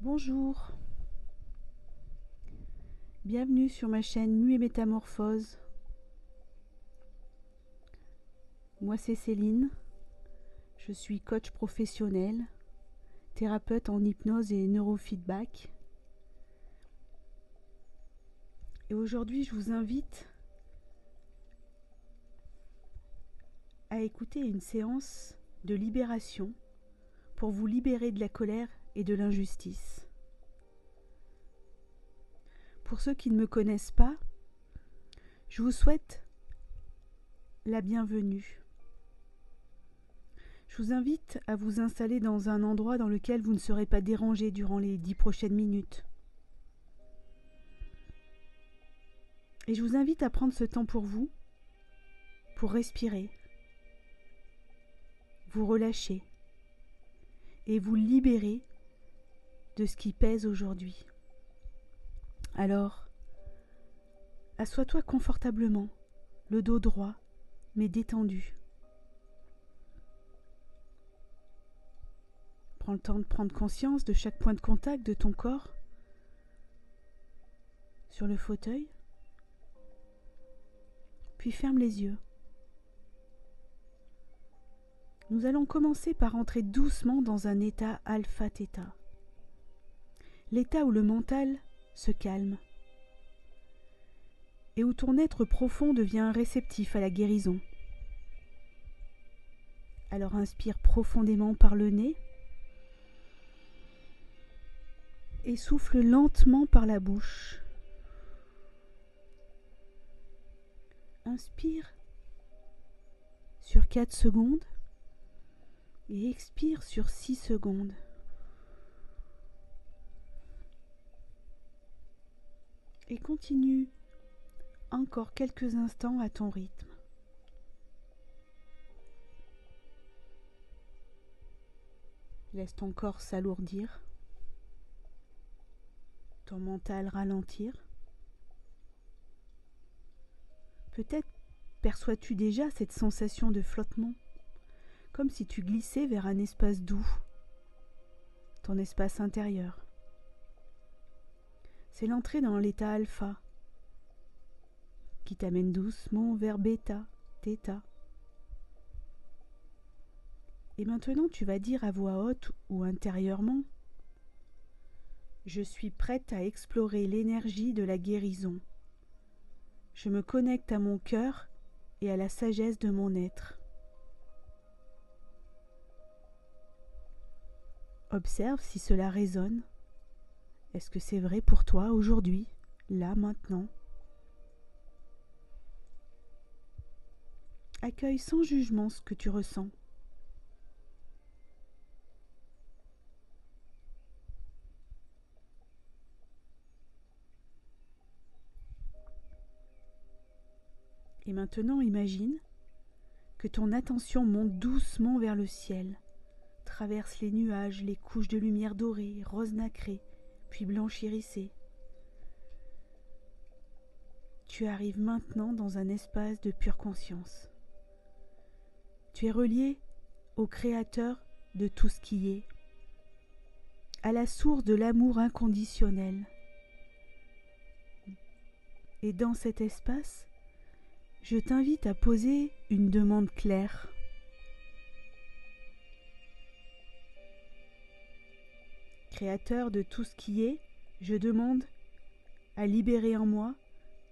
Bonjour, bienvenue sur ma chaîne Mue et Métamorphose. Moi c'est Céline, je suis coach professionnel, thérapeute en hypnose et neurofeedback. Et aujourd'hui je vous invite à écouter une séance de libération pour vous libérer de la colère et de l'injustice. Pour ceux qui ne me connaissent pas, je vous souhaite la bienvenue. Je vous invite à vous installer dans un endroit dans lequel vous ne serez pas dérangé durant les 10 prochaines minutes. Et je vous invite à prendre ce temps pour vous, pour respirer, vous relâcher et vous libérer de ce qui pèse aujourd'hui. Alors, assois-toi confortablement, le dos droit, mais détendu. Prends le temps de prendre conscience de chaque point de contact de ton corps sur le fauteuil, puis ferme les yeux. Nous allons commencer par entrer doucement dans un état alpha-theta, l'état où le mental se calme et où ton être profond devient réceptif à la guérison. Alors inspire profondément par le nez et souffle lentement par la bouche. Inspire sur 4 secondes et expire sur 6 secondes. Et continue encore quelques instants à ton rythme. Laisse ton corps s'alourdir, ton mental ralentir. Peut-être perçois-tu déjà cette sensation de flottement, comme si tu glissais vers un espace doux, ton espace intérieur. C'est l'entrée dans l'état alpha qui t'amène doucement vers bêta, theta. Et maintenant tu vas dire à voix haute ou intérieurement: je suis prête à explorer l'énergie de la guérison. Je me connecte à mon cœur et à la sagesse de mon être. Observe si cela résonne. Est-ce que c'est vrai pour toi aujourd'hui, là, maintenant? Accueille sans jugement ce que tu ressens. Et maintenant, imagine que ton attention monte doucement vers le ciel, traverse les nuages, les couches de lumière dorée, rose nacrée, puis blanche irisée. Tu arrives maintenant dans un espace de pure conscience. Tu es relié au Créateur de tout ce qui est, à la source de l'amour inconditionnel. Et dans cet espace, je t'invite à poser une demande claire. Créateur de tout ce qui est, je demande à libérer en moi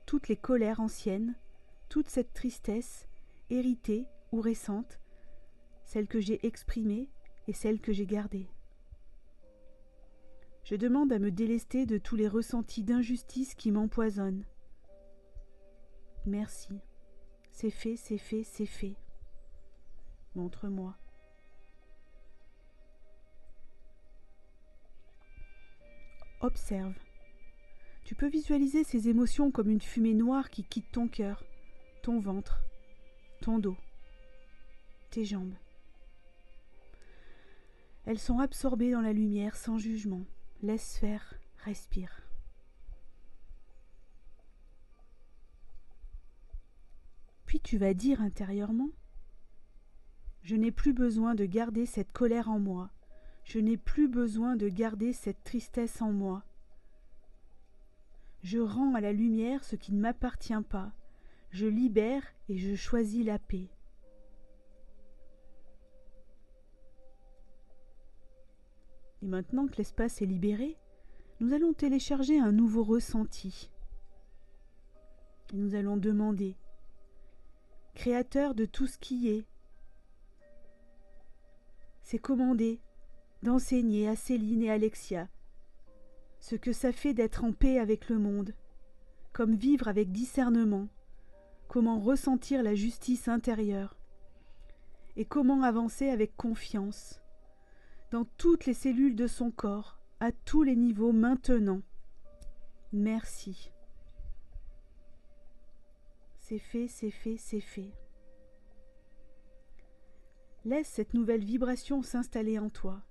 toutes les colères anciennes, toute cette tristesse, héritée ou récente, celle que j'ai exprimée et celle que j'ai gardée. Je demande à me délester de tous les ressentis d'injustice qui m'empoisonnent. Merci. C'est fait, c'est fait, c'est fait. Montre-moi. Observe. Tu peux visualiser ces émotions comme une fumée noire qui quitte ton cœur, ton ventre, ton dos, tes jambes. Elles sont absorbées dans la lumière sans jugement. Laisse faire, respire. Puis tu vas dire intérieurement: je n'ai plus besoin de garder cette colère en moi. Je n'ai plus besoin de garder cette tristesse en moi. Je rends à la lumière ce qui ne m'appartient pas. Je libère et je choisis la paix. Et maintenant que l'espace est libéré, nous allons télécharger un nouveau ressenti. Et nous allons demander, Créateur de tout ce qui est, c'est commandé d'enseigner à Céline et Alexia ce que ça fait d'être en paix avec le monde, comme vivre avec discernement, comment ressentir la justice intérieure et comment avancer avec confiance dans toutes les cellules de son corps, à tous les niveaux maintenant. Merci. C'est fait, c'est fait, c'est fait. Laisse cette nouvelle vibration s'installer en toi.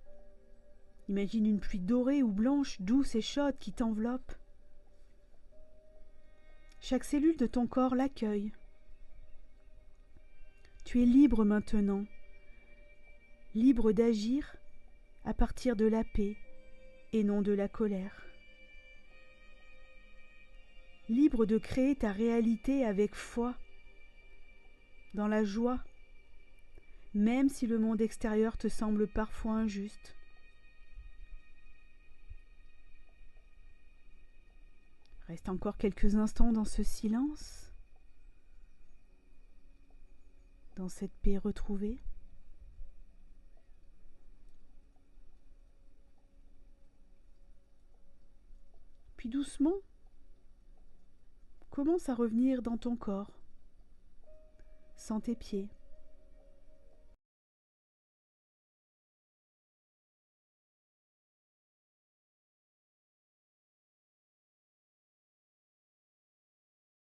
Imagine une pluie dorée ou blanche, douce et chaude qui t'enveloppe. Chaque cellule de ton corps l'accueille. Tu es libre maintenant, libre d'agir à partir de la paix et non de la colère. Libre de créer ta réalité avec foi, dans la joie, même si le monde extérieur te semble parfois injuste. Reste encore quelques instants dans ce silence, dans cette paix retrouvée. Puis doucement, commence à revenir dans ton corps. Sens tes pieds,